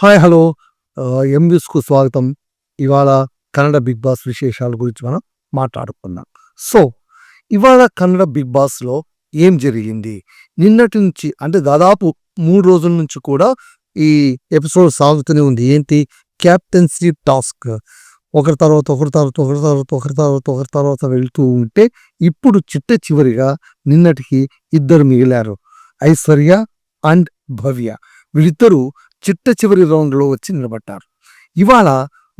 Hi hello ఎంన్యూస్‌కు స్వాగతం. ఇవాళ Kannada big boss విశేషాల గురించి మనం మాట్లాడుకుందాం. సో, ఇవాళ కన్నడ బిగ్ బాస్‌లో ఏం జరిగింది? నిన్నటి నుంచి అంటే దాదాపు 3 రోజుల నుంచి కూడా ఈ ఎపిసోడ్ సాగుతూనే ఉంది. ఏంటి? Captaincy task. ఒకరి తర్వాత ఒకరి తర్వాత ఒకరి తర్వాత ఒకరి తర్వాత ఒకరి తర్వాత వెళ్తూ ఉంటే ఇప్పుడు చిట్ట చివరిగా నిన్నటికి ఇద్దరు మిగిలారు. ఐశ్వర్య అండ్ భవ్య. వీళ్ళిద్దరూ చిట్ట చివరి రౌండ్‌లో వచ్చి నిలబడ్డారు. ఇవాళ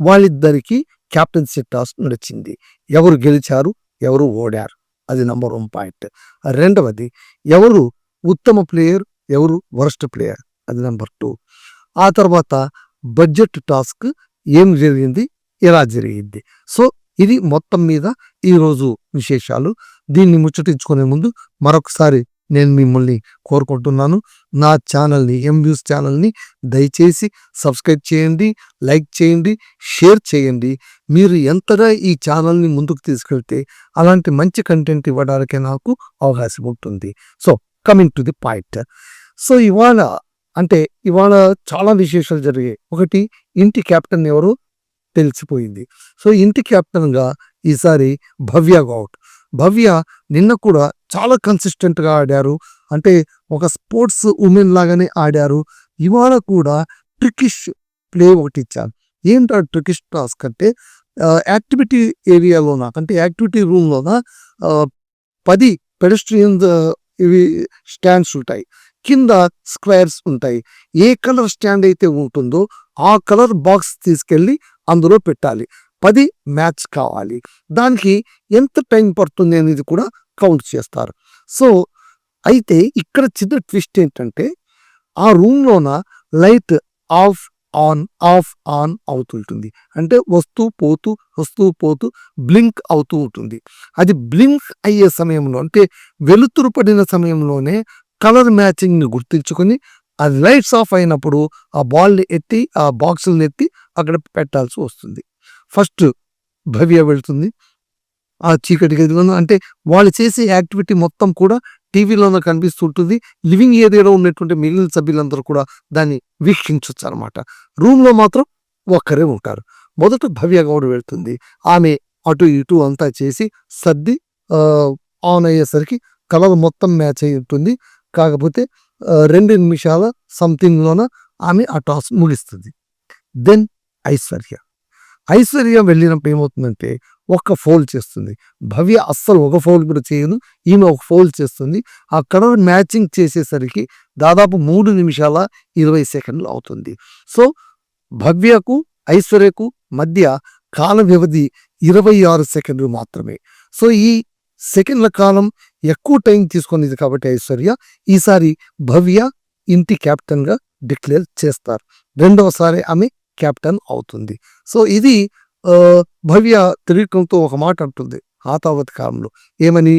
వాళ్ళిద్దరికీ కెప్టెన్సీ టాస్క్ నడిచింది. ఎవరు గెలిచారు? ఎవరు ఓడారు? అది నంబర్ 1 పాయింట్. రెండవది ఎవరు ఉత్తమ ప్లేయర్? ఎవరు వరస్ట్ ప్లేయర్? అది నంబర్ 2. ఆ తర్వాత బడ్జెట్ టాస్క్ ఏం జరిగింది? ఎలా జరిగింది? సో, ఇది మొత్తం మీద ఈరోజు విశేషాలు. దీన్ని ముచ్చటించుకునే ముందు మరొకసారి నేను మిమ్మల్ని కోరుకుంటున్నాను. నా ఛానల్‌ని ఎంవ్యూస్ ఛానల్‌ని దయచేసి సబ్స్క్రైబ్ చేయండి, లైక్ చేయండి, షేర్ చేయండి. మీరు ఎంతగా ఈ ఛానల్‌ని ముందుకు తీసుకెళ్తే అలాంటి మంచి కంటెంట్ ఇవ్వడానికి నాకు అవకాశం ఉంటుంది. So, coming to the point. So, ఇవాళ చాలా విశేషాలు జరిగాయి. ఒకటి, ఇంటి కెప్టెన్ ఎవరో తెలిసిపోయింది. సో, ఇంటి కెప్టెన్‌గా ఈసారి భవ్య గౌడ్. భవ్య నిన్న కూడా చాలా కన్సిస్టెంట్‌గా ఆడారు. అంటే ఒక స్పోర్ట్స్ ఉమెన్ లాగానే ఆడారు. ఇవాళ కూడా ట్రికిష్ ప్లే ఒకటిచ్చారు. ఏంటా ట్రికిష్ టాస్క్ అంటే యాక్టివిటీ ఏరియాలోన అంటే యాక్టివిటీ రూమ్‌లోన 10 పెడెస్ట్రియన్స్ ఇవి స్టాండ్స్ ఉంటాయి. కింద స్క్వేర్స్ ఉంటాయి. ఏ కలర్ స్టాండ్ అయితే ఉంటుందో ఆ కలర్ బాక్స్ తీసుకెళ్ళి అందులో పెట్టాలి. 10 మ్యాచ్ కావాలి. దానికి ఎంత టైం పడుతుంది అనేది కూడా కౌంట్ చేస్తారు. సో, అయితే ఇక్కడ చిన్న ట్విస్ట్ ఏంటంటే ఆ రూమ్‌లోన light off, on, off, on అవుతుంటుంది. అంటే వస్తూ పోతూ బ్లింక్ అవుతూ ఉంటుంది. అది బ్లింక్ అయ్యే సమయంలో అంటే వెలుతురు పడిన సమయంలోనే కలర్ మ్యాచింగ్‌ని గుర్తించుకొని అది లైట్స్ ఆఫ్ అయినప్పుడు ఆ బాల్‌ని ఎత్తి ఆ బాక్సుల్ని ఎత్తి అక్కడ పెట్టాల్సి వస్తుంది. ఫస్ట్ భవ్య వెళ్తుంది. ఆ చీకటి గదిలోన అంటే వాళ్ళు చేసే యాక్టివిటీ మొత్తం కూడా టీవీలోన కనిపిస్తుంటుంది. లివింగ్ ఏరియాలో ఉన్నటువంటి మిగిలిన సభ్యులందరూ కూడా దాన్ని వీక్షించొచ్చనమాట. రూమ్‌లో మాత్రం ఒక్కరే ఉంటారు. మొదట భవ్య గౌడ్ వెళ్తుంది. ఆమె అటు ఇటు అంతా చేసి సర్ది ఆన్ అయ్యేసరికి కలర్ మొత్తం మ్యాచ్ అయ్యి ఉంటుంది. కాకపోతే 2 నిమిషాల సంథింగ్‌లోన ఆమె ఆ టాస్క్ ముగిస్తుంది. దెన్ ఐశ్వర్య వెళ్ళినప్పుడు ఏమవుతుందంటే ఒక్క ఫౌల్ చేస్తుంది. భవ్య అస్సలు ఒక ఫౌల్ కూడా చేయదు. ఈమె ఒక ఫౌల్ చేస్తుంది. ఆ కలర్ మ్యాచింగ్ చేసేసరికి దాదాపు 3 నిమిషాల 20 సెకండ్లు అవుతుంది. సో, భవ్యకు ఐశ్వర్యకు మధ్య కాల వ్యవధి 26 సెకండ్లు మాత్రమే. సో, ఈ సెకండ్ల కాలం ఎక్కువ టైం తీసుకునేది కాబట్టి ఐశ్వర్య ఈసారి భవ్య ఇంటి కెప్టెన్‌గా డిక్లేర్ చేస్తారు. రెండవసారి ఆమె కెప్టెన్ అవుతుంది. సో, ఇది భవ్య త్రివిక్రమ్‌తో ఒక మాట అంటుంది ఆతావత్ కాలంలో. ఏమని?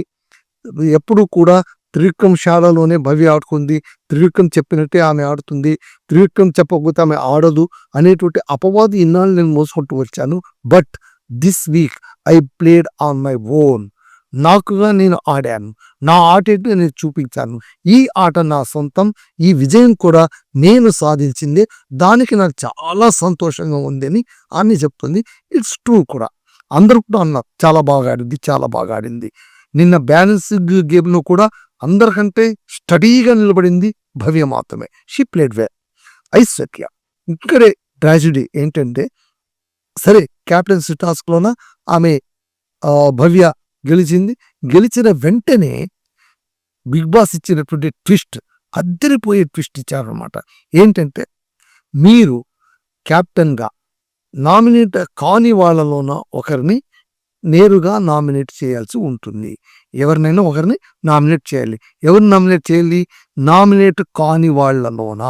ఎప్పుడు కూడా త్రివిక్రమ్ శాలలోనే భవ్య ఆడుకుంది. త్రివిక్రమ్ చెప్పినట్టే ఆమె ఆడుతుంది. త్రివిక్రమ్ చెప్పకపోతే ఆమె ఆడదు అనేటువంటి అపవాదు ఇన్నాళ్ళు నేను మోసుకుంటూ వచ్చాను. But this week I played on my own. నాకుగా నేను ఆడాను. నా ఆట ఏంటో నేను చూపించాను. ఈ ఆట నా సొంతం. ఈ విజయం కూడా నేను సాధించిందే. దానికి నాకు చాలా సంతోషంగా ఉంది అని ఆమె చెప్తుంది. ఇట్స్ ట్రూ కూడా. అందరూ కూడా అన్నారు చాలా బాగా ఆడింది, చాలా బాగా ఆడింది. నిన్న బ్యాలెన్స్డ్ గేమ్‌లో కూడా అందరికంటే స్టడీగా నిలబడింది భవ్య మాత్రమే. She played well. ఐశ్వర్య ఇక్కడే ట్రాజెడీ ఏంటంటే సరే కెప్టెన్సీ టాస్క్‌లోన ఆమె భవ్య గెలిచింది. గెలిచిన వెంటనే బిగ్ బాస్ ఇచ్చినటువంటి ట్విస్ట్, అద్దరిపోయే ట్విస్ట్ ఇచ్చారనమాట. ఏంటంటే మీరు కెప్టెన్‌గా నామినేట్ కాని వాళ్ళలోన ఒకరిని నేరుగా నామినేట్ చేయాల్సి ఉంటుంది. ఎవరినైనా ఒకరిని నామినేట్ చేయాలి. ఎవరిని నామినేట్ చేయాలి? నామినేట్ కాని వాళ్ళలోన.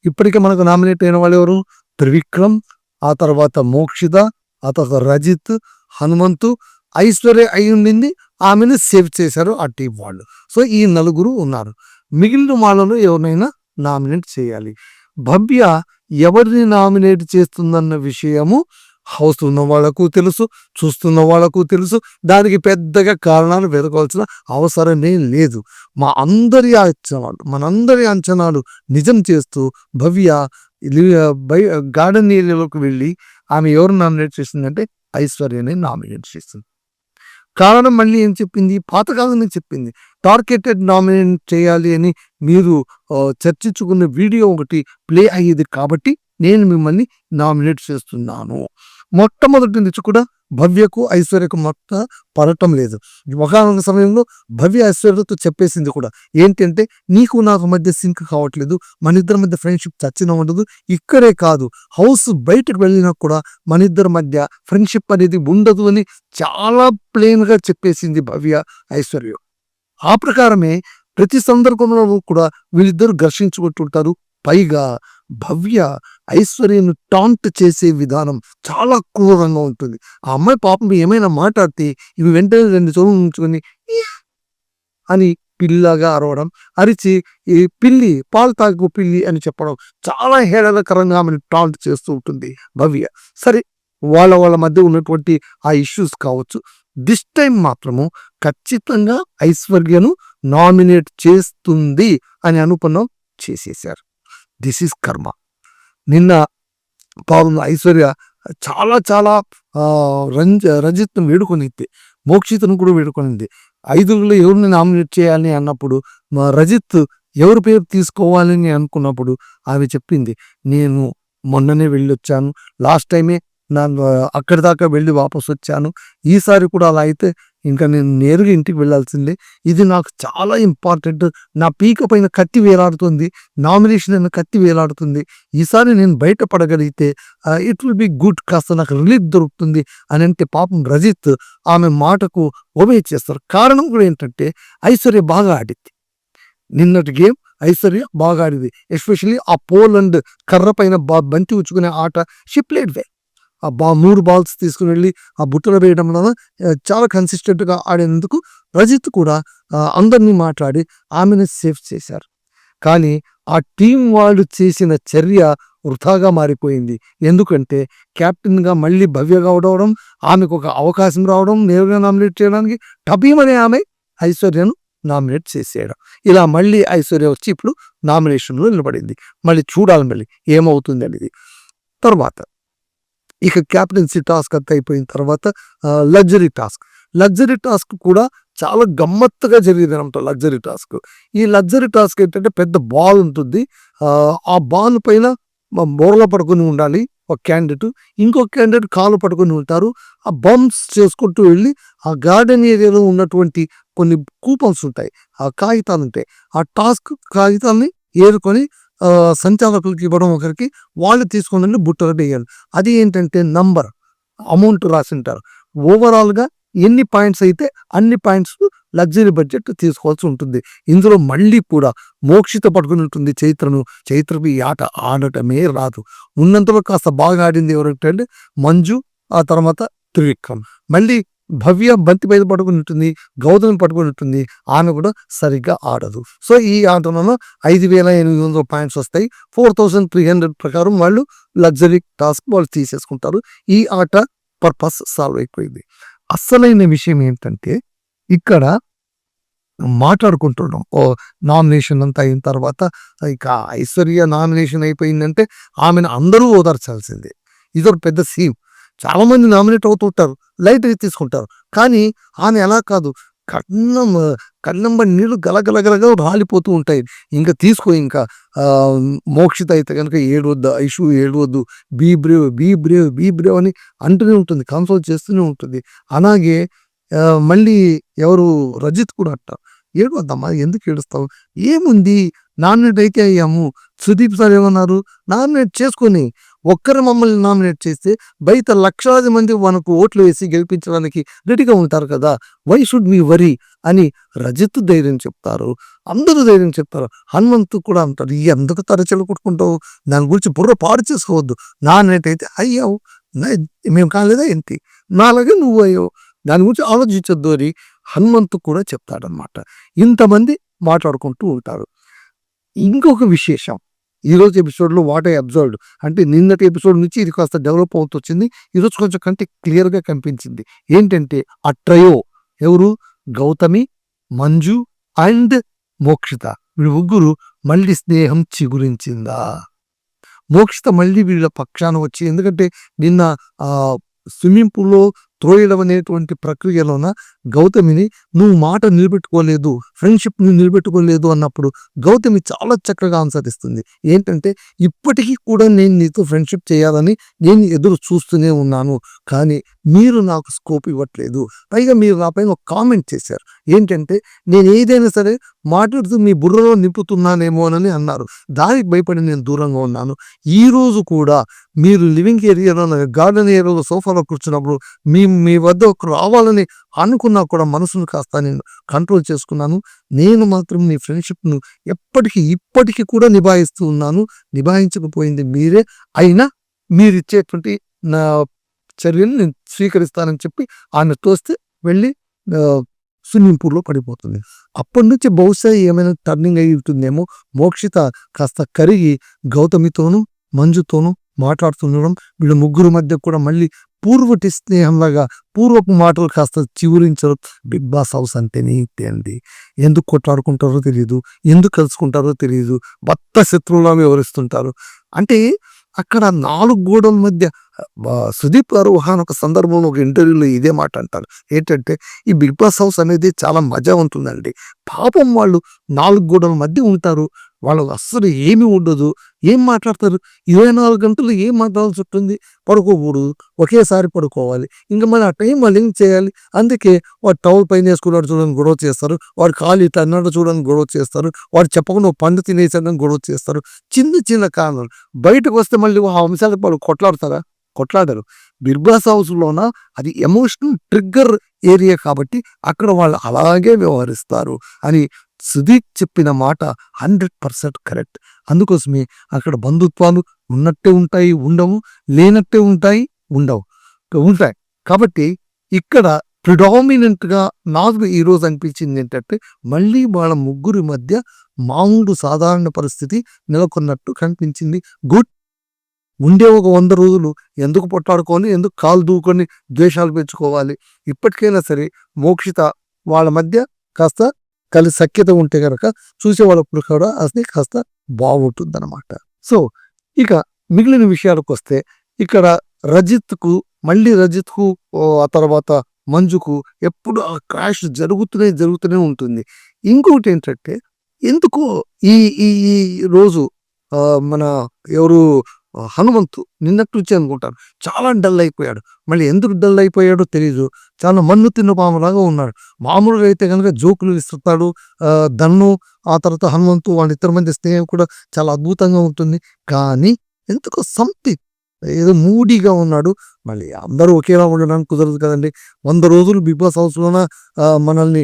ఇప్పటికే మనకు నామినేట్ అయిన వాళ్ళు ఎవరు? త్రివిక్రమ్, ఆ తర్వాత మోక్షిత, ఆ తర్వాత రజిత్, హనుమంతు, ఐశ్వర్య అయి ఉండింది. ఆమెను సేవ్ చేశారు ఆ టీం వాళ్ళు. సో, ఈ నలుగురు ఉన్నారు. మిగిలిన వాళ్ళలో ఎవరినైనా నామినేట్ చేయాలి. భవ్య ఎవరిని నామినేట్ చేస్తుందన్న విషయము హౌస్ ఉన్న వాళ్ళకు తెలుసు, చూస్తున్న వాళ్ళకు తెలుసు. దానికి పెద్దగా కారణాలు వెతకాల్సిన అవసరమే లేదు. మనందరి అంచనాలు నిజం చేస్తూ భవ్య బై గార్డెన్ ఏరియాలోకి వెళ్ళి ఆమె ఎవరు నామినేట్ చేసిందంటే ఐశ్వర్యని నామినేట్ చేసింది. కారణం మళ్ళీ ఏం చెప్పింది, పాతకాలమే చెప్పింది. టార్గెటెడ్ నామినేట్ చేయాలి అని మీరు చర్చించుకున్న వీడియో ఒకటి ప్లే అయ్యేది కాబట్టి నేను మిమ్మల్ని నామినేట్ చేస్తున్నాను. మొట్టమొదటి నుంచి కూడా భవ్యకు ఐశ్వర్యకు పడటం లేదు. ఒకానొక సమయంలో భవ్య ఐశ్వర్యతో చెప్పేసింది కూడా, ఏంటంటే నీకు నాకు మధ్య సింక్ కావట్లేదు, మన ఇద్దరి మధ్య ఫ్రెండ్షిప్ చచ్చినా ఉండదు, ఇక్కడే కాదు హౌస్ బయటకు వెళ్ళినా కూడా మన ఇద్దరి మధ్య ఫ్రెండ్షిప్ అనేది ఉండదు అని చాలా ప్లెయిన్గా చెప్పేసింది భవ్య ఐశ్వర్య. ఆ ప్రకారమే ప్రతి సందర్భంలో కూడా వీళ్ళిద్దరు ఘర్షించుకుంటుంటారు. పైగా భవ్య ఐశ్వర్యను టాంట్ చేసే విధానం చాలా క్రూరంగా ఉంటుంది. ఆ అమ్మాయి పాపం ఏమైనా మాట్లాడితే ఇవి వెంటనే 2 చెవులు ఉంచుకొని అని పిల్లాగా అరవడం, అరిచి ఈ పిల్లి పాలు తాగు పిల్లి అని చెప్పడం చాలా హేళనకరంగా ఆమెను టాంట్ చేస్తూ ఉంటుంది భవ్య. సరే, వాళ్ళ మధ్య ఉన్నటువంటి ఆ ఇష్యూస్ కావచ్చు. దిస్ టైం మాత్రము ఖచ్చితంగా ఐశ్వర్యను నామినేట్ చేస్తుంది అని అనుకున్నాం, చేసేశారు. దిస్ ఈస్ కర్మ. నిన్న పాపం ఐశ్వర్య చాలా చాలా రజిత్ను వేడుకొనింది, మోక్షితను కూడా వేడుకొనింది. 5గురిలో ఎవరిని నామినేట్ చేయాలని అన్నప్పుడు రజిత్ ఎవరి పేరు తీసుకోవాలని అనుకున్నప్పుడు ఆమె చెప్పింది, నేను మొన్ననే వెళ్ళొచ్చాను, లాస్ట్ టైమే నన్ను అక్కడి దాకా వెళ్ళి వాపసు వచ్చాను, ఈసారి కూడా అలా అయితే ఇంకా నేను నేరుగా ఇంటికి వెళ్ళాల్సిందే, ఇది నాకు చాలా ఇంపార్టెంట్, నా పీక పైన కత్తి వేలాడుతుంది, నామినేషన్ అయిన కత్తి వేలాడుతుంది, ఈసారి నేను బయటపడగలిగితే ఇట్ విల్ బి గుడ్, కాస్త నాకు రిలీఫ్ దొరుకుతుంది అని అంటే పాపం రజిత్ ఆమె మాటకు ఒబే చేస్తారు. కారణం కూడా ఏంటంటే ఐశ్వర్య బాగా ఆడింది నిన్నటి గేమ్, ఐశ్వర్య బాగా ఆడింది. ఎస్పెషల్లీ ఆ పోల్ అండ్ కర్ర పైన బంతి ఉచ్చుకునే ఆట షీ ప్లేడ్ వెల్. ఆ 3 బాల్స్ తీసుకుని వెళ్ళి ఆ బుట్టలో వేయడం వలన చాలా కన్సిస్టెంట్గా ఆడేందుకు రజిత్ కూడా అందరినీ మాట్లాడి ఆమెను సేఫ్ చేశారు. కానీ ఆ టీం వాళ్ళు చేసిన చర్య వృథాగా మారిపోయింది. ఎందుకంటే కెప్టెన్గా మళ్ళీ భవ్య కావడం, ఆమెకు ఒక అవకాశం రావడం నేరుగా నామినేట్ చేయడానికి, టబీమనే ఆమె ఐశ్వర్యను నామినేట్ చేసేయడం, ఇలా మళ్ళీ ఐశ్వర్య వచ్చి ఇప్పుడు నామినేషన్లో నిలబడింది. మళ్ళీ చూడాలి మళ్ళీ ఏమవుతుంది అనేది. తర్వాత ఇక క్యాప్టెన్సీ టాస్క్ అంతా అయిపోయిన తర్వాత లగ్జరీ టాస్క్ కూడా చాలా గమ్మత్తుగా జరిగింది అనమాట. ఈ లగ్జరీ టాస్క్ ఏంటంటే పెద్ద బాల్ ఉంటుంది, ఆ బాల్ పైన బోర్ల పడుకొని ఉండాలి ఒక క్యాండిడేట్, ఇంకొక క్యాండిడేట్ కాలు పట్టుకొని ఉంటారు. ఆ బంప్స్ చేసుకుంటూ వెళ్ళి ఆ గార్డెన్ ఏరియాలో ఉన్నటువంటి కొన్ని కూపన్స్ ఉంటాయి, ఆ కాగితాలు ఉంటాయి, ఆ టాస్క్ కాగితాన్ని ఏరుకొని సంచాలకులకి ఇవ్వడం ఒకరికి, వాళ్ళు తీసుకొని బుట్టలు వేయాలి. అది ఏంటంటే నంబర్ అమౌంట్ రాసింటారు. ఓవరాల్గా ఎన్ని పాయింట్స్ అయితే అన్ని పాయింట్స్ లగ్జరీ బడ్జెట్ తీసుకోవాల్సి ఉంటుంది. ఇందులో మళ్ళీ కూడా మోక్షిత పట్టుకుని ఉంటుంది చైత్రకి ఈ ఆట ఆడటమే రాదు. ఉన్నంతలో కాస్త బాగా ఆడింది ఎవరంటే మంజు, ఆ తర్వాత త్రివిక్రమ్. మళ్ళీ భవ్య బంతి మీద పట్టుకుని ఉంటుంది, గౌతమి పట్టుకుని ఉంటుంది, ఆమె కూడా సరిగ్గా ఆడదు. సో ఈ ఆటలో 5,800 పాయింట్స్ వస్తాయి. 4,300 ప్రకారం వాళ్ళు లగ్జరీ టాస్క్ వాళ్ళు తీసేసుకుంటారు. ఈ ఆట పర్పస్ సాల్వ్ అయిపోయింది. అస్సలైన విషయం ఏంటంటే ఇక్కడ మాట్లాడుకుంటున్నాం, నామినేషన్ అంతా అయిన తర్వాత ఇక ఐశ్వర్య నామినేషన్ అయిపోయిందంటే ఆమెను అందరూ ఓదార్చాల్సిందే. ఇదొక పెద్ద సీన్. చాలా మంది నామినేట్ అవుతుంటారు, లైట్గా తీసుకుంటారు. కానీ ఆమె ఎలా కాదు, కన్నంబడి నీళ్ళు గలగలగలగా రాలిపోతూ ఉంటాయి. ఇంకా తీసుకో, ఇంకా మోక్షిత అయితే కనుక ఏడవద్దు, ఐషు ఏడవద్దు, బీ బ్రేవ్ అని అంటూనే ఉంటుంది, కన్సోల్ చేస్తూనే ఉంటుంది. అలాగే మళ్ళీ ఎవరు రజిత్ కూడా అంటారు, ఏడవద్దమ్మా, ఎందుకు ఏడుస్తావు, ఏముంది, నామినేట్ అయితే అయ్యాము. సుదీప్ సార్ ఏమన్నారు, నామినేట్ చేసుకొని ఒక్కరు మమ్మల్ని నామినేట్ చేస్తే బయట లక్షలాది మంది మనకు ఓట్లు వేసి గెలిపించడానికి రెడీగా ఉంటారు కదా, వై షుడ్ మీ వరీ అని రజిత్ ధైర్యం చెప్తారు, అందరూ ధైర్యం చెప్తారు. హనుమంతు కూడా అంటారు, ఎందుకు తరచలు కొట్టుకుంటావు, దాని గురించి బుర్ర పాడు చేసుకోవద్దు, నామినేట్ అయితే అయ్యావు, మేము కాలేదా ఏంటి, నాలాగే నువ్వు అయ్యావు, దాని గురించి ఆలోచించొద్దు అని హనుమంతు కూడా చెప్తాడనమాట. ఇంతమంది మాట్లాడుకుంటూ ఉంటారు. ఇంకొక విశేషం, ఈరోజు ఎపిసోడ్లో వాట్ ఐ అబ్జర్వ్డ్ అంటే నిన్నటి ఎపిసోడ్ నుంచి ఇది కాస్త డెవలప్ అవుతూ వచ్చింది, ఈరోజు కొంచెం కంటే క్లియర్గా కనిపించింది. ఏంటంటే ఆ ట్రయో ఎవరు, గౌతమి, మంజు అండ్ మోక్షిత, వీళ్ళు ముగ్గురు మళ్ళీ స్నేహం చిగురించిందా, మోక్షిత మళ్ళీ వీళ్ళ పక్షాన వచ్చి, ఎందుకంటే నిన్న స్విమ్మింగ్ పూల్‌లో త్రోయడం అనేటువంటి ప్రక్రియలోన గౌతమిని "నువ్వు మాట నిలబెట్టుకోలేదు, ఫ్రెండ్‌షిప్‌ని నిలబెట్టుకోలేదు" అన్నప్పుడు గౌతమి చాలా చక్కగా ఆన్సర్ ఇస్తుంది. ఏంటంటే, "ఇప్పటికి కూడా నేను నీతో ఫ్రెండ్‌షిప్ చేయాలని నేను ఎదురు చూస్తూనే ఉన్నాను. కానీ మీరు నాకు స్కోప్ ఇవ్వట్లేదు. పైగా మీరు నా పైన ఒక కామెంట్ చేశారు. ఏంటంటే, నేను ఏదైనా సరే మాట్లాడుతూ మీ బుర్రలో నింపుతున్నానేమోనని అన్నారు. దానికి భయపడి నేను దూరంగా ఉన్నాను. ఈరోజు కూడా మీరు లివింగ్ ఏరియాలో గార్డెన్ ఏరియాలో సోఫాలో కూర్చున్నప్పుడు మీ వద్దకు రావాలని అనుకున్నా కూడా మనసును కాస్త నేను కంట్రోల్ చేసుకున్నాను. నేను మాత్రం మీ ఫ్రెండ్‌షిప్‌ను ఇప్పటికి కూడా నిభాయిస్తూ ఉన్నాను. నిభాయించకపోయింది మీరే. అయినా మీరిచ్చేటువంటి నా చర్యను నేను స్వీకరిస్తానని" చెప్పి ఆమె తోస్తే వెళ్ళి స్విమ్మింగ్ పూల్‌లో పడిపోతుంది. అప్పటినుంచి బహుశా ఏమైనా టర్నింగ్ అయ్యి ఉంటుందేమో. మోక్షిత కాస్త కరిగి గౌతమితోనూ, మంజుతోనూ మాట్లాడుతుండడం, వీళ్ళ ముగ్గురు మధ్య కూడా మళ్ళీ పూర్వటి స్నేహంలాగా పూర్వపు మాటలు కాస్త చివురించడం. బిగ్ బాస్ హౌస్ అంటేనే ఇంతే అండి. ఎందుకు కొట్లాడుకుంటారో తెలీదు, ఎందుకు కలుసుకుంటారో తెలీదు, భర్త శత్రువులా వ్యవహరిస్తుంటారు. అంటే అక్కడ 4 గోడల మధ్య సుదీప్ గారు ఒకానొక సందర్భంలో ఒక ఇంటర్వ్యూలో ఇదే మాట అంటారు. ఏంటంటే, ఈ బిగ్ బాస్ హౌస్ అనేది చాలా మజా ఉంటుందండి. పాపం వాళ్ళు 4 గోడల మధ్య ఉంటారు. వాళ్ళకి అస్సలు ఏమీ ఉండదు. ఏం మాట్లాడతారు? 24 గంటలు ఏం మాట్లాడాల్సి ఉంటుంది? పడుకోకూడదు. ఒకేసారి పడుకోవాలి. ఇంక మరి ఆ టైం వాళ్ళు ఏం చేయాలి? అందుకే వాడు టవల్ పైన వేసుకున్నాడు చూడని గొడవ చేస్తారు. వాడు కాలు ఇట్లా అన్నాడు చూడని గొడవ చేస్తారు. వాడు చెప్పకుండా పండు తినేసాడని గొడవ చేస్తారు. చిన్న చిన్న కారణాలు. బయటకు వస్తే మళ్ళీ ఆ అంశాలకు వాళ్ళు కొట్లాడతారా? కొట్లాడరు. బిగ్ బాస్ హౌస్‌లోన అది ఎమోషనల్ ట్రిగ్గర్ ఏరియా కాబట్టి అక్కడ వాళ్ళు అలాగే వ్యవహరిస్తారు అని సుదీప్ చెప్పిన మాట 100% కరెక్ట్. అందుకోసమే అక్కడ బంధుత్వాలు ఉన్నట్టే ఉంటాయి, ఉండవు. లేనట్టే ఉంటాయి, ఉండవు. ఉంటాయి. కాబట్టి ఇక్కడ ప్రిడామినెంట్‌గా నాకు ఈరోజు అనిపించింది ఏంటంటే, మళ్ళీ వాళ్ళ ముగ్గురి మధ్య మామూలు సాధారణ పరిస్థితి నెలకొన్నట్టు కనిపించింది. గుడ్. ఉండే ఒక 100 రోజులు ఎందుకు పొట్లాడుకొని, ఎందుకు కాలు దూకొని ద్వేషాలు పెంచుకోవాలి? ఇప్పటికైనా సరే మోక్షిత వాళ్ళ మధ్య కాస్త సఖ్యత ఉంటే గనక చూసేవాళ్ళప్పుడు కూడా అది కాస్త బావుంటుందనమాట. సో, ఇక మిగిలిన విషయాలకొస్తే ఇక్కడ రజిత్‌కు ఆ తర్వాత మంజుకు ఎప్పుడు ఆ క్రాష్ జరుగుతూనే ఉంటుంది. ఇంకోటేంటంటే, ఎందుకో ఈ ఈ ఈ రోజు మన ఎవరు హనుమంతు నిన్నటి నుంచి అనుకుంటాను చాలా డల్ అయిపోయాడు. మళ్ళీ ఎందుకు డల్ అయిపోయాడో తెలీదు. చాలా మన్ను తిన్న పాములాగా ఉన్నాడు. మామూలుగా అయితే గనుక జోకులు విసురుతాడు. ధన్ను, ఆ తర్వాత హనుమంతు వాళ్ళిద్దరి మధ్య స్నేహం కూడా చాలా అద్భుతంగా ఉంటుంది. కానీ ఎందుకో సంథింగ్ ఏదో మూడీగా ఉన్నాడు. మళ్ళీ అందరూ ఒకేలా ఉండడానికి కుదరదు కదండీ. 100 రోజులు బిగ్ బాస్ హౌస్‌లోన మనల్ని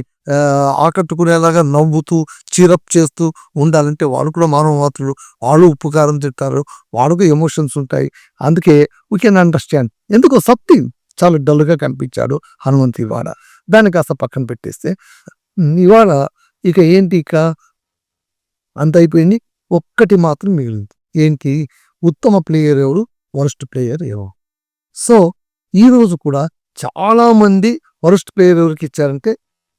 ఆకట్టుకునేలాగా నవ్వుతూ, చీరప్ చేస్తూ ఉండాలంటే వాళ్ళు కూడా మానవ మాత్రులు. వాళ్ళు ఉప్పు, కారం తింటారు. వాళ్ళకు ఎమోషన్స్ ఉంటాయి. అందుకే వి కెన్ అండర్‌స్టాండ్. ఎందుకో సంథింగ్ చాలా డల్‌గా కనిపించాడు హనుమంత్ ఇవాళ. దాన్ని కాస్త పక్కన పెట్టేస్తే ఇవాళ ఇక ఏంటి అంతా అయిపోయింది. ఒక్కటి మాత్రం మిగిలింది. ఏంటి? ఉత్తమ ప్లేయర్ ఎవరు? వరస్ట్ ప్లేయర్ ఎవరు? సో, ఈరోజు కూడా చాలామంది వరస్ట్ ప్లేయర్ ఎవరికి ఇచ్చారంటే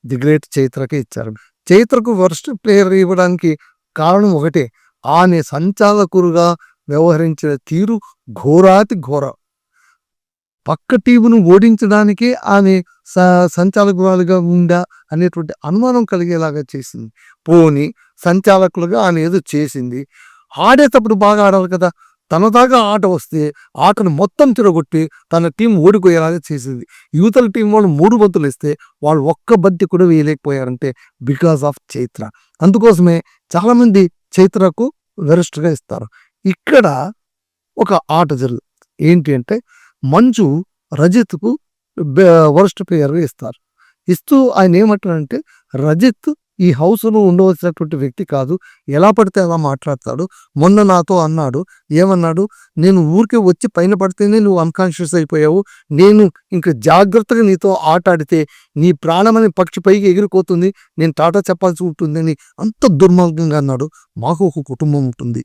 ది గ్రేట్ చైత్రకే ఇచ్చారు. చైత్రకు వరస్ట్ ప్లేయర్ ఇవ్వడానికి కారణం ఒకటే. ఆమె సంచాలకులుగా వ్యవహరించిన తీరు ఘోరాతి ఘోరం. పక్క టీమును ఓడించడానికే ఆమె సంచాలకురాలుగా ఉందా అనేటువంటి అనుమానం కలిగేలాగా చేసింది. పోనీ సంచాలకులుగా ఆమె ఏదో చేసింది. ఆడేటప్పుడు బాగా ఆడాలి కదా! తన దాకా ఆట వస్తే ఆటను మొత్తం తిరగొట్టి తన టీం ఓడిపోయేలాగా చేసింది. యువతల టీం వాళ్ళు 3 బంతులు ఇస్తే వాళ్ళు ఒక్క బంతి కూడా వేయలేకపోయారంటే బికాస్ ఆఫ్ చైత్ర. అందుకోసమే చాలామంది చైత్రకు వరస్ట్‌గా ఇస్తారు. ఇక్కడ ఒక ఆట జరుగుతుంది. ఏంటి అంటే మంజు రజిత్‌కు వరస్ట్ ప్లేయర్‌గా ఇస్తారు. ఇస్తూ ఆయన ఏమంటారంటే, రజిత్ ఈ హౌస్‌లో ఉండవలసినటువంటి వ్యక్తి కాదు. ఎలా పడితే అలా మాట్లాడతాడు. మొన్న నాతో అన్నాడు. ఏమన్నాడు? "నేను ఊరికే వచ్చి పైన పడితేనే నువ్వు అన్‌కాన్షియస్ అయిపోయావు. నేను ఇంక జాగ్రత్తగా నీతో ఆట ఆడితే నీ ప్రాణం అనే పక్షి పైకి ఎగిరిపోతుంది. నేను టాటా చెప్పాల్సి ఉంటుందని" అంత దుర్మార్గంగా అన్నాడు. మాకు ఒక కుటుంబం ఉంటుంది.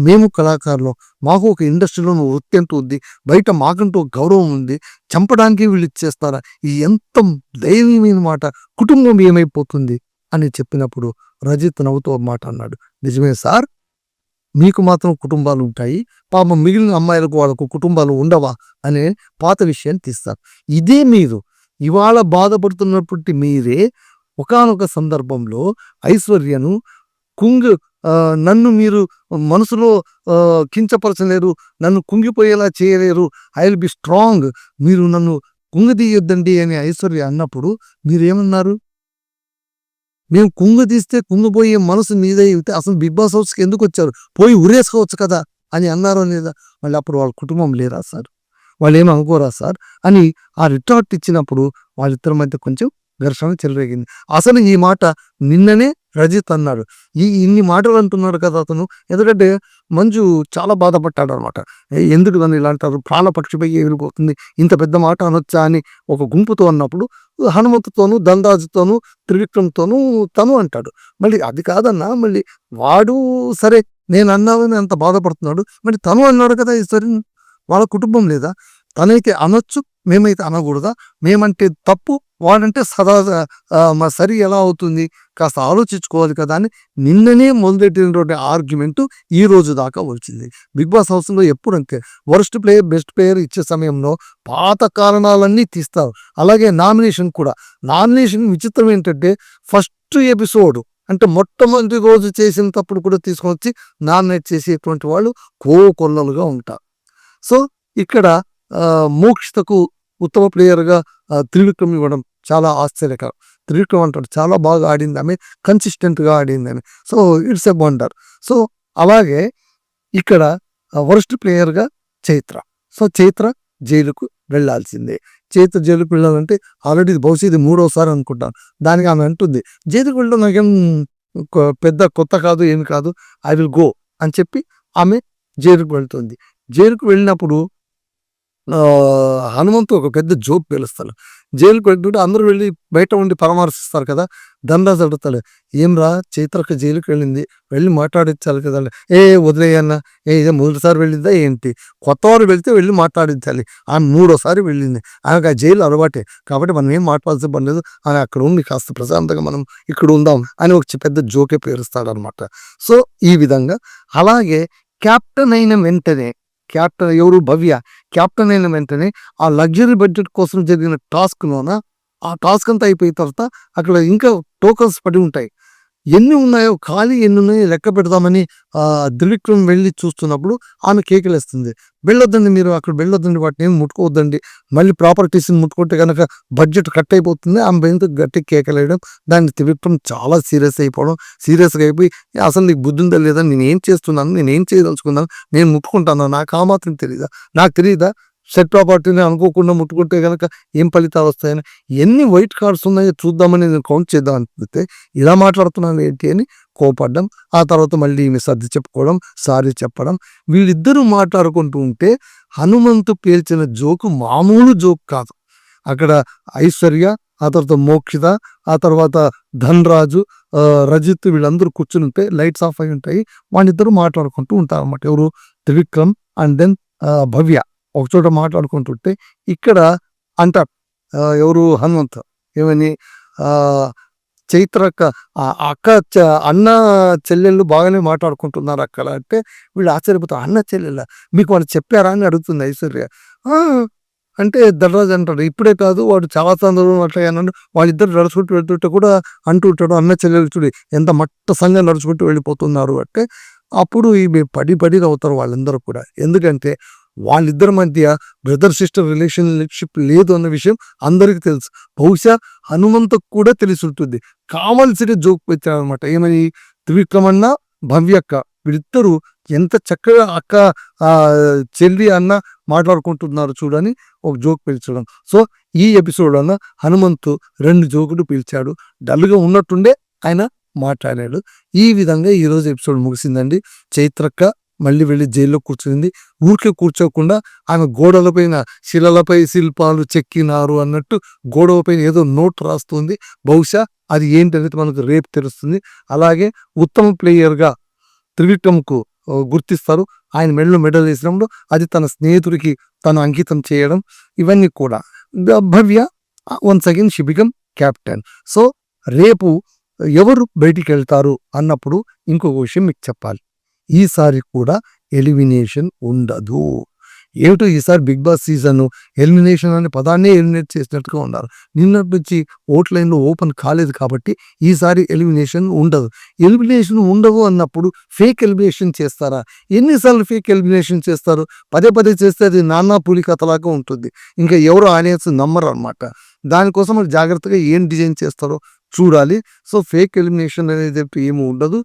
మేము కళాకారులం. మాకు ఒక ఇండస్ట్రీలో వృత్తి అంటూ ఉంది. బయట మాకంటూ ఒక గౌరవం ఉంది. చంపడానికి వీళ్ళు ఇచ్చేస్తారా? ఇది ఎంత దయనీయమైన మాట. కుటుంబం ఏమైపోతుంది అని చెప్పినప్పుడు రజిత్ నవ్వుతూ ఒక మాట అన్నాడు. నిజమే సార్. మీకు మాత్రం కుటుంబాలు ఉంటాయి, పాపం మిగిలిన అమ్మాయిలకు వాళ్ళకు కుటుంబాలు ఉండవా అనే పాత విషయాన్ని తీస్తారు. ఇదే మీరు ఇవాళ బాధపడుతున్నటువంటి మీరే ఒకానొక సందర్భంలో ఐశ్వర్యను కుంగ్ నన్ను మీరు మనసులో కించపరచలేరు, నన్ను కుంగిపోయేలా చేయలేరు, ఐ విల్ బి స్ట్రాంగ్, మీరు నన్ను కుంగదీయొద్దండి అని ఐశ్వర్య అన్నప్పుడు మీరేమన్నారు? మేము కుంగదీస్తే కుంగిపోయే మనసు మీదే అయితే అసలు బిగ్ బాస్ హౌస్కి ఎందుకు వచ్చారు, పోయి ఉరేసుకోవచ్చు కదా అని అన్నారో లేదా? మళ్ళీ అప్పుడు వాళ్ళ కుటుంబం లేరా సార్, వాళ్ళు ఏమి అనుకోరా సార్ అని ఆ రిటార్ట్ ఇచ్చినప్పుడు వాళ్ళిద్దరి మధ్య కొంచెం ఘర్షణ చెలరేగింది. అసలు ఈ మాట నిన్ననే రజిత్ అన్నాడు. ఇన్ని మాటలు అంటున్నాడు కదా అతను, ఎందుకంటే మంజు చాలా బాధపడ్డాడు అనమాట. ఎందుకు నన్ను ఇలా అంటారు, ప్రాణపక్షిపై ఎగిరిపోతుంది, ఇంత పెద్ద మాట అనొచ్చా అని ఒక గుంపుతో అన్నప్పుడు హనుమంతుతోనూ ధనరాజుతోనూ త్రివిక్రమ్తోనూ తను అంటాడు. మళ్ళీ అది కాదన్నా, మళ్ళీ వాడు సరే నేను అన్నావని అంత బాధపడుతున్నాడు, మరి తను అన్నాడు కదా సరే, వాళ్ళ కుటుంబం లేదా? తనైతే అనొచ్చు, మేమైతే అనకూడదా? మేమంటే తప్పు, వాడంటే సదా సరి ఎలా అవుతుంది, కాస్త ఆలోచించుకోవాలి కదా అని నిన్ననే మొదలెట్టినటువంటి ఆర్గ్యుమెంట్ ఈ రోజు దాకా వచ్చింది. బిగ్ బాస్ హౌస్లో ఎప్పుడు అంతే, వరస్ట్ ప్లేయర్ బెస్ట్ ప్లేయర్ ఇచ్చే సమయంలో పాత కారణాలన్నీ తీస్తారు. అలాగే నామినేషన్ కూడా, నామినేషన్ విచిత్రం ఏంటంటే ఫస్ట్ ఎపిసోడ్ అంటే మొట్టమొదటి రోజు చేసిన తప్పుడు కూడా తీసుకొని వచ్చి నామినేట్ చేసేటువంటి వాళ్ళు కోకొల్లలుగా ఉంటారు. సో ఇక్కడ మోక్షితకు ఉత్తమ ప్లేయర్గా త్రివిక్రమ్ ఇవ్వడం చాలా ఆశ్చర్యకరం. త్రివిక్రమ్ అంటాడు చాలా బాగా ఆడింది ఆమె, కన్సిస్టెంట్గా ఆడింది అని. So it's a wonder. So అలాగే ఇక్కడ వరస్ట్ ప్లేయర్గా చైత్ర. సో చైత్ర జైలుకు వెళ్లాల్సిందే. చైత్ర జైలుకు వెళ్ళాలంటే ఆల్రెడీ బహుశా ఇది 3వసారి అనుకుంటాను. దానికి ఆమె అంటుంది జైలుకు వెళ్ళడం నాకేం పెద్ద కొత్త కాదు, ఏమి కాదు, ఐ విల్ గో అని చెప్పి ఆమె జైలుకు వెళ్తుంది. జైలుకు వెళ్ళినప్పుడు హనుమంతు ఒక పెద్ద జోక్ పేలుస్తాడు. జైలుకు వెళ్తుంటే అందరూ వెళ్ళి బయట ఉండి పరామర్శిస్తారు కదా. ధనరాజు అడుగుతాడు, ఏమ్రా చైత్రక జైలుకి వెళ్ళింది, వెళ్ళి మాట్లాడించాలి కదా. వదిలేయన్నా, ఇదే మొదటిసారి వెళ్ళిందా ఏంటి, కొత్తవారు వెళ్తే వెళ్ళి మాట్లాడించాలి, ఆమె 3వసారి వెళ్ళింది, ఆమెకు ఆ జైలు అలవాటే, కాబట్టి మనం ఏం మాట్లాడాల్సిన పని లేదు, ఆమె అక్కడ ఉండి కాస్త ప్రశాంతంగా మనం ఇక్కడ ఉందాం అని ఒక పెద్ద జోకే పేరుస్తాడు అనమాట. సో ఈ విధంగా అలాగే క్యాప్టెన్ అయిన వెంటనే, క్యాప్టెన్ ఎవరు, భవ్య, క్యాప్టెన్ అయిన వెంటనే ఆ లగ్జరీ బడ్జెట్ కోసం జరిగిన టాస్క్లోన ఆ టాస్క్ అంతా అయిపోయిన తర్వాత అక్కడ ఇంకా టోకన్స్ పడి ఉంటాయి, ఎన్ని ఉన్నాయో ఖాళీ ఎన్ని ఉన్నాయో లెక్క పెడదామని త్రివిక్రమ్ వెళ్ళి చూస్తున్నప్పుడు ఆమె కేకలేస్తుంది, వెళ్ళొద్దండి మీరు అక్కడ వెళ్ళొద్దండి, వాటిని ఏమి ముట్టుకోవద్దండి, మళ్ళీ ప్రాపర్టీస్ని ముట్టుకుంటే కనుక బడ్జెట్ కట్ అయిపోతుంది. ఆమె ఎందుకు గట్టి కేకలేయడం, దాన్ని త్రివిక్రమ్ చాలా సీరియస్ అయిపోవడం, సీరియస్గా అయిపోయి అసలు నీకు బుద్ధి ఉందా లేదా, నేను ఏం చేస్తున్నాను, నేను ఏం చేయదలుచుకున్నాను, నేను ముట్టుకుంటాను, నాకు ఆ మాత్రం తెలియదా, నాకు తెలియదా, సెట్ ప్రాపర్టీని అనుకోకుండా ముట్టుకుంటే కనుక ఏం ఫలితాలు వస్తాయని, ఎన్ని వైట్ కార్డ్స్ ఉన్నాయో చూద్దామని నేను కౌంట్ చేద్దాం అనిపిస్తే ఇలా మాట్లాడుతున్నాను ఏంటి అని కోపడ్డం. ఆ తర్వాత మళ్ళీ ఈమె సర్ది చెప్పుకోవడం, సారీ చెప్పడం, వీళ్ళిద్దరూ మాట్లాడుకుంటూ ఉంటే హనుమంతు పేల్చిన జోకు మామూలు జోక్ కాదు. అక్కడ ఐశ్వర్య, ఆ తర్వాత మోక్షిత, ఆ తర్వాత ధనరాజు, రజిత్ వీళ్ళందరూ కూర్చుని ఉంటే లైట్స్ ఆఫ్ అయి ఉంటాయి, వాళ్ళిద్దరూ మాట్లాడుకుంటూ ఉంటారు అన్నమాట. ఎవరు, త్రివిక్రమ్ అండ్ దెన్ భవ్య ఒకచోట మాట్లాడుకుంటుంటే ఇక్కడ అంటారు ఎవరు, హనుమంత్, ఏమని, చైత్రక్క అక్క అన్న చెల్లెళ్ళు బాగానే మాట్లాడుకుంటున్నారు అక్కడ అంటే వీళ్ళు ఆశ్చర్యపోతారు, అన్న చెల్లెళ్ళ మీకు వాళ్ళు చెప్పారా అని అడుగుతుంది ఐశ్వర్య. అంటే ధనరాజు అంటాడు ఇప్పుడే కాదు, వాడు చాలా సందర్భం అట్లా అన్నాడు, వాళ్ళిద్దరు నడుచుకుంటూ వెళ్తుంటే కూడా అంటూ ఉంటాడు, అన్న చెల్లెలు చూడు ఎంత మట్టసంగా నడుచుకుంటూ వెళ్ళిపోతున్నారు అంటే అప్పుడు ఇవి పడి అవుతారు వాళ్ళందరూ కూడా. ఎందుకంటే వాళ్ళిద్దరి మధ్య బ్రదర్ సిస్టర్ రిలేషన్షిప్ లేదు అన్న విషయం అందరికీ తెలుసు, బహుశా హనుమంతకు కూడా తెలిసి ఉంటుంది. కావాల్సిన జోక్ పెట్టారనమాట, ఏమని, త్రివిక్రమన్న భవ్యక్క వీళ్ళిద్దరూ ఎంత చక్కగా అక్క చెల్లి అన్న మాట్లాడుకుంటున్నారు చూడని ఒక జోక్ పిలిచడం. సో ఈ ఎపిసోడ్ అన్న హనుమంతు 2 జోకులు పిలిచాడు, డల్గా ఉన్నట్టుండే ఆయన మాట్లాడాడు. ఈ విధంగా ఈరోజు ఎపిసోడ్ ముగిసిందండి. చైత్రక్క మళ్ళీ వెళ్ళి జైల్లో కూర్చుంది. ఊరికే కూర్చోకుండా ఆమె గోడలపైన శిలలపై శిల్పాలు చెక్కినారు అన్నట్టు గోడలపైన ఏదో నోట్ రాస్తుంది. బహుశా అది ఏంటనేది మనకు రేపు తెలుస్తుంది. అలాగే ఉత్తమ ప్లేయర్గా త్రివిక్రమ్కు గుర్తిస్తారు. ఆయన మెడలో మెడల్ వేసినప్పుడు అది తన స్నేహితుడికి తను అంకితం చేయడం, ఇవన్నీ కూడా. Bhavya once again she become captain. So రేపు ఎవరు బయటికి వెళ్తారు అన్నప్పుడు ఇంకొక విషయం మీకు చెప్పాలి. ఈసారి కూడా ఎలిమినేషన్ ఉండదు. ఏమిటో ఈసారి బిగ్ బాస్ సీజన్ ఎలిమినేషన్ అనే పదాన్నే ఎలిమినేట్ చేసినట్టుగా ఉన్నారు. నిన్నటి నుంచి ఓట్ లైన్‌లో ఓపెన్ కాలేదు కాబట్టి ఈసారి ఎలిమినేషన్ ఉండదు. ఎలిమినేషన్ ఉండదు అన్నప్పుడు ఫేక్ ఎలిమినేషన్ చేస్తారా? ఎన్ని సార్లు ఫేక్ ఎలిమినేషన్ చేస్తారు? పదే పదే చేస్తే అది నాన్నా పూలి కథలాగా ఉంటుంది. ఇంకా ఎవరు ఆడియన్స్ నమ్మరనమాట. దానికోసం మరి జాగ్రత్తగా ఏం డిజైన్ చేస్తారో చూడాలి. సో, ఫేక్ ఎలిమినేషన్ అనేది ఏమి ఉండదు.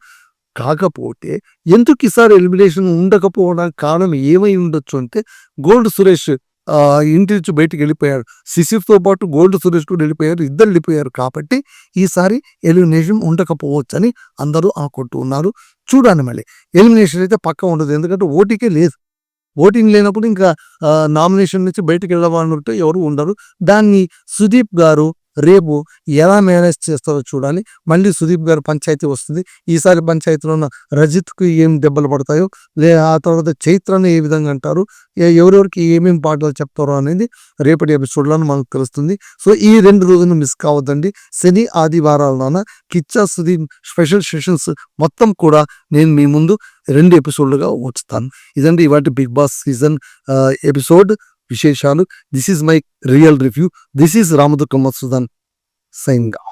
కాకపోతే ఎందుకు ఈసారి ఎలిమినేషన్ ఉండకపోవడానికి కారణం ఏమై ఉండొచ్చు అంటే, గోల్డ్ సురేష్ ఇంటి నుంచి బయటికి వెళ్ళిపోయాడు. శిశిర్‌తో పాటు గోల్డ్ సురేష్ కూడా వెళ్ళిపోయారు. ఇద్దరు వెళ్ళిపోయారు కాబట్టి ఈసారి ఎలిమినేషన్ ఉండకపోవచ్చని అందరూ అనుకుంటూ ఉన్నారు. చూడాలి మళ్ళీ. ఎలిమినేషన్ అయితే పక్కా ఉండదు. ఎందుకంటే ఓటింగే లేదు. ఓటింగ్ లేనప్పుడు ఇంకా నామినేషన్ నుంచి బయటికి వెళ్ళమన్నట్టు ఎవరు ఉండరు. దాన్ని సుదీప్ గారు రేపు ఎలా మేనేజ్ చేస్తారో చూడాలి. మళ్ళీ సుదీప్ గారు పంచాయతీ వస్తుంది. ఈసారి పంచాయతీలో ఉన్న రజిత్‌కి ఏం దెబ్బలు పడతాయో, ఆ తర్వాత చైత్రని ఏ విధంగా అంటారు, ఎవరెవరికి ఏమేమి పాఠాలు చెప్తారో అనేది రేపటి ఎపిసోడ్‌లోనే మనకు తెలుస్తుంది. సో, ఈ 2 రోజులు మిస్ కావద్దండి. శని, ఆదివారాల్లోన కిచ్చా సుదీప్ స్పెషల్ సెషన్స్ మొత్తం కూడా నేను మీ ముందు 2 ఎపిసోడ్‌లుగా ఉంచుతాను. ఇదండి ఇవాల్టి బిగ్ బాస్ సీజన్ ఎపిసోడ్ విశేషాలు. This is my real review. This is Ramadurga Madhusudan signing of.